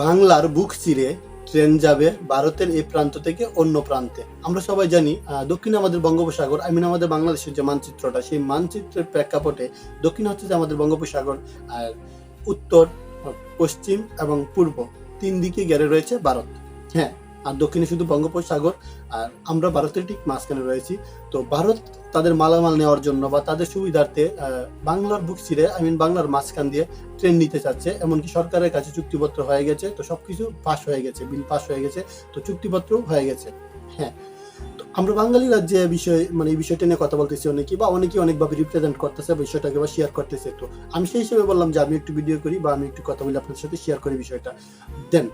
বাংলার বুক চিরে ট্রেন যাবে ভারতের এই প্রান্ত থেকে অন্য প্রান্তে। আমরা সবাই জানি দক্ষিণে আমাদের বঙ্গোপসাগর, আমাদের বাংলাদেশের যে মানচিত্রটা, সেই মানচিত্রের প্রেক্ষাপটে দক্ষিণ হচ্ছে যে আমাদের বঙ্গোপসাগর, আর উত্তর, পশ্চিম এবং পূর্ব তিন দিকে ঘেরে রয়েছে ভারত। হ্যাঁ, আর দক্ষিণে শুধু বঙ্গোপসাগর, আর আমরা ভারতের ঠিক মাঝখানে রয়েছি। তো ভারত তাদের মালামাল নেওয়ার জন্য বা তাদের সুবিধার্থে বাংলার বুক চিরে বাংলার মাঝখান দিয়ে ট্রেন নিতে চাচ্ছে। এমনকি সরকারের কাছে চুক্তিপত্র হয়ে গেছে, তো সবকিছু পাস হয়ে গেছে, বিল পাস হয়ে গেছে, তো চুক্তিপত্র হয়ে গেছে। হ্যাঁ, তো আমরা বাঙালিরা যে বিষয় এই বিষয়টা নিয়ে কথা বলতেছি, অনেকেই অনেকভাবে রিপ্রেজেন্ট করতেছে বিষয়টাকে বা শেয়ার করতেছে। তো আমি সেই হিসেবে বললাম যে আমি একটু ভিডিও করি বা আমি একটু কথা বলি, আপনাদের সাথে শেয়ার করি বিষয়টা। দেন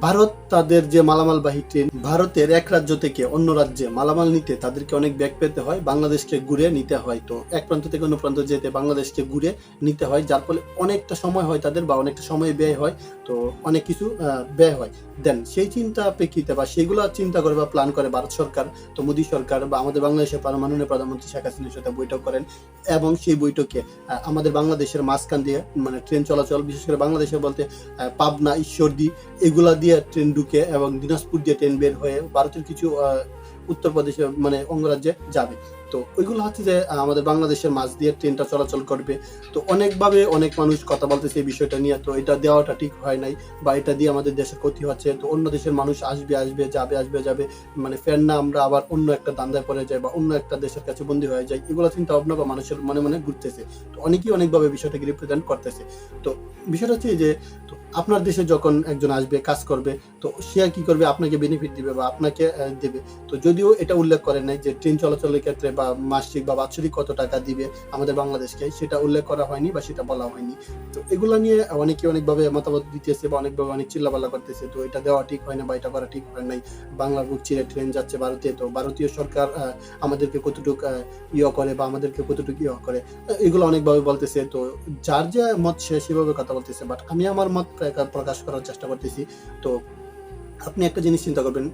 ভারত তাদের যে মালামালবাহী ট্রেন, ভারতের এক রাজ্য থেকে অন্য রাজ্যে মালামাল নিতে তাদেরকে অনেক ব্যাগ পেতে হয়, বাংলাদেশকে ঘুরে নিতে হয়। তো এক প্রান্ত থেকে অন্য প্রান্ত যেতে বাংলাদেশকে ঘুরে নিতে হয়, যার ফলে অনেকটা সময় হয় তাদের, বা অনেকটা সময় ব্যয় হয়, তো অনেক কিছু ব্যয় হয়। দেন সেই চিন্তা প্রেক্ষিতে বা সেগুলো চিন্তা করে বা প্ল্যান করে ভারত সরকার, তো মোদী সরকার বা আমাদের বাংলাদেশের মাননীয় প্রধানমন্ত্রী শেখ হাসিনার সাথে বৈঠক করেন, এবং সেই বৈঠকে আমাদের বাংলাদেশের মাঝখান দিয়ে ট্রেন চলাচল, বিশেষ করে বাংলাদেশে বলতে পাবনা, ঈশ্বরদী এগুলা দিয়ে ট্রেন ঢুকে এবং দিনাজপুর দিয়ে ট্রেন বের হয়ে ভারতের কিছু উত্তরপ্রদেশে অঙ্গরাজ্যে যাবে। তো ওইগুলো হচ্ছে যে আমাদের বাংলাদেশের মাঝ দিয়ে ট্রেনটা চলাচল করবে। তো অনেকভাবে অনেক মানুষ কথা বলতেছে এই বিষয়টা নিয়ে, তো এটা দেওয়াটা ঠিক হয় নাই, বা এটা দিয়ে আমাদের দেশের ক্ষতি হচ্ছে। তো অন্য দেশের মানুষ আসবে যাবে, ফের না আমরা আবার অন্য একটা দান্দায় পড়ে যাই বা অন্য একটা দেশের কাছে বন্দী হয়ে যায়, এগুলো চিন্তা ভাবনা বা মানুষের মনে মনে ঘুরতেছে। তো অনেকেই অনেকভাবে বিষয়টাকে রিপ্রেজেন্ট করতেছে। তো বিষয়টা হচ্ছে যে, তো আপনার দেশে যখন একজন আসবে কাজ করবে, তো সে আর কি করবে, আপনাকে বেনিফিট দিবে বা আপনাকে দেবে। তো যদিও এটা উল্লেখ করে নাই যে ট্রেন চলাচলের ক্ষেত্রে বা মাসিক বা বাৎসরিক কত টাকা দিবে আমাদের বাংলাদেশকে, সেটা উল্লেখ করা হয়নি বা সেটা বলা হয়নি। তো এগুলো নিয়ে অনেকে অনেকভাবে মতামত দিতেছে বা অনেকভাবে অনেক চিল্লাপাল্লা করতেছে। তো এটা দেওয়া ঠিক হয় না বা এটা করা ঠিক হয় নাই। বাংলার বুক চিরে ট্রেন যাচ্ছে ভারতে, তো ভারতীয় সরকার আমাদেরকে কতটুকু করে বা আমাদেরকে কতটুকু করে, এগুলো অনেকভাবে বলতেছে। তো যার যে মত সে সেভাবে কথা বলতেছে, বাট আমি আমার মত প্রকাশ করার চেষ্টা করতেছি। তো আপনি একটা জিনিস চিন্তা করবেন,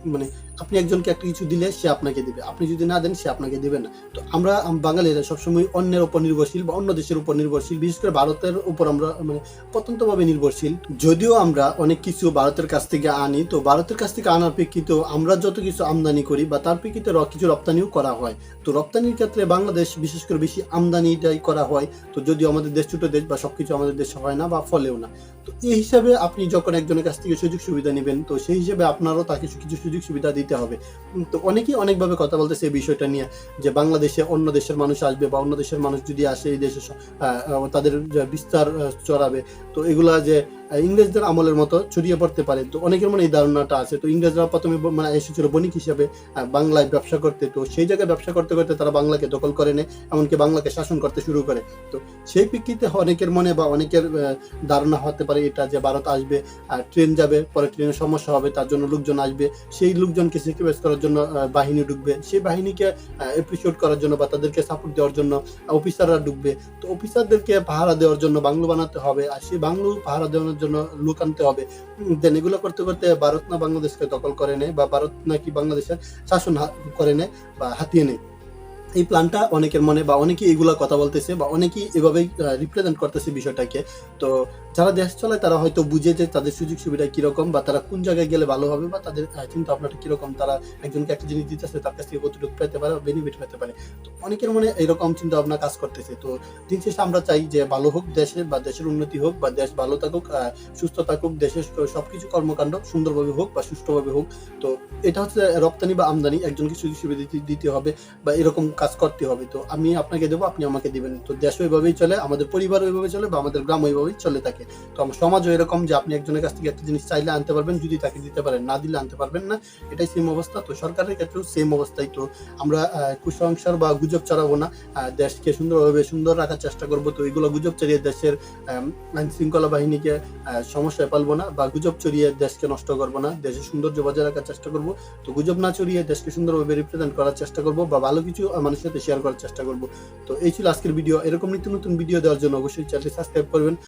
আপনি একজনকে একটা কিছু দিলে সে আপনাকে দিবে, আপনি যদি না দেন সে আপনাকে দিবে না। তো আমরা বাঙালিরা সবসময় অন্যের উপর নির্ভরশীল বা অন্য দেশের উপর নির্ভরশীল, বিশেষ করে ভারতের উপর আমরা প্রত্যন্তভাবে নির্ভরশীল। যদিও আমরা অনেক কিছু ভারতের কাছ থেকে আনি, তো ভারতের কাছ থেকে আনার প্রেক্ষিতে আমরা যত কিছু আমদানি করি বা তার প্রেক্ষিতে কিছু রপ্তানিও করা হয়। তো রপ্তানির ক্ষেত্রে বাংলাদেশ বিশেষ করে বেশি আমদানিটাই করা হয়। তো যদিও আমাদের দেশ ছোট দেশ বা সবকিছু আমাদের দেশে হয় না বা ফলেও না। তো এই হিসাবে আপনি যখন একজনের কাছ থেকে সুযোগ সুবিধা নেবেন, তো সেই হিসেবে আপনারও তাকে কিছু সুযোগ সুবিধা দিতে হবে। তো অনেকেই অনেকভাবে কথা বলতেছে এই বিষয়টা নিয়ে, যে বাংলাদেশে অন্য দেশের মানুষ আসবে বা অন্য দেশের মানুষ যদি আসে এই দেশে তাদের বিস্তার চড়াবে। তো এগুলা যে ইংরেজদের আমলের মতো ছড়িয়ে পড়তে পারে, তো অনেকের মনে এই ধারণাটা আছে। তো ইংরেজরা প্রথমে এসেছিল বণিক হিসাবে বাংলায় ব্যবসা করতে, তো সেই জায়গায় ব্যবসা করতে করতে তারা বাংলাকে দখল করে নেয়, এমনকি বাংলাকে শাসন করতে শুরু করে। তো সেই প্রেক্ষিতে অনেকের মনে বা অনেকের ধারণা হতে পারে এটা, যে ভারত আসবে, ট্রেন যাবে, পরে ট্রেনের সমস্যা হবে, তার জন্য লোকজন আসবে, সেই লোকজনকে স্যাক্রিফাইস করার জন্য বাহিনী ঢুকবে, সেই বাহিনীকে অ্যাপ্রিসিয়েট করার জন্য বা তাদেরকে সাপোর্ট দেওয়ার জন্য অফিসাররা ঢুকবে। তো অফিসারদেরকে পাহারা দেওয়ার জন্য বাংলো বানাতে হবে, আর সেই বাংলো পাহারা দেওয়ার জন্য লোক আনতে হবে। দেন এগুলো করতে করতে ভারত না বাংলাদেশকে দখল করে নেয়, বা ভারত নাকি বাংলাদেশের শাসন করে নেয় বা হাতিয়ে নেয়। এই প্ল্যানটা অনেকের মনে, বা অনেকেই এগুলা কথা বলতেছে বা অনেকেই এভাবেই রিপ্রেজেন্ট করতেছে বিষয়টাকে। তো যারা দেশ চলায় তারা হয়তো বুঝে যে তাদের সুযোগ সুবিধা কিরকম, বা তারা কোন জায়গায় গেলে ভালো হবে, বা তাদের চিন্তা ভাবনাটা কিরকম, তারা একজনকে একটা জিনিস দিতেছে তার কাছ থেকে কতটুকু পেতে পারে, বেনিফিট পেতে পারে। তো অনেকের মনে এরকম চিন্তা ভাবনা কাজ করতেছে। তো দিন শেষে আমরা চাই যে ভালো হোক দেশে, বা দেশের উন্নতি হোক, বা দেশ ভালো থাকুক, সুস্থ থাকুক, দেশের সবকিছু কর্মকাণ্ড সুন্দরভাবে হোক বা সুষ্ঠুভাবে হোক। তো এটা হচ্ছে রপ্তানি বা আমদানি, একজনকে সুযোগ সুবিধা দিতে হবে বা এরকম কাজ করতে হবে। তো আমি আপনাকে দেবো, আপনি আমাকে দিবেন। তো দেশ ওইভাবেই চলে, আমাদের পরিবার ওইভাবে চলে, বা আমাদের গ্রাম ওইভাবেই চলে থাকে। তো আমার সমাজও এরকম, যে আপনি একজনের কাছ থেকে একটা জিনিস চাইলে আনতে পারবেন, যদি তাকে দিতে পারেন, না দিলে আনতে পারবেন না। এটাই সেম অবস্থা। তো সরকারের ক্ষেত্রেও সেম অবস্থায়। তো আমরা কুসংস্কার বা গুজব ছড়াবো না, দেশকে সুন্দরভাবে সুন্দর রাখার চেষ্টা করবো। তো এগুলো গুজব ছড়িয়ে দেশের আইন শৃঙ্খলা বাহিনীকে সমস্যায় পালবো না, বা গুজব ছড়িয়ে দেশকে নষ্ট করবো না, দেশের সৌন্দর্য বজায় রাখার চেষ্টা করবো। তো গুজব না ছড়িয়ে দেশকে সুন্দরভাবে রিপ্রেজেন্ট করার চেষ্টা করবো, বা ভালো কিছু মানুষের সাথে শেয়ার করার চেষ্টা করবো। তো এই ছিল আজকের ভিডিও। এরকম নিত্য নতুন ভিডিও দেওয়ার জন্য অবশ্যই চ্যানেলটি সাবস্ক্রাইব করবেন।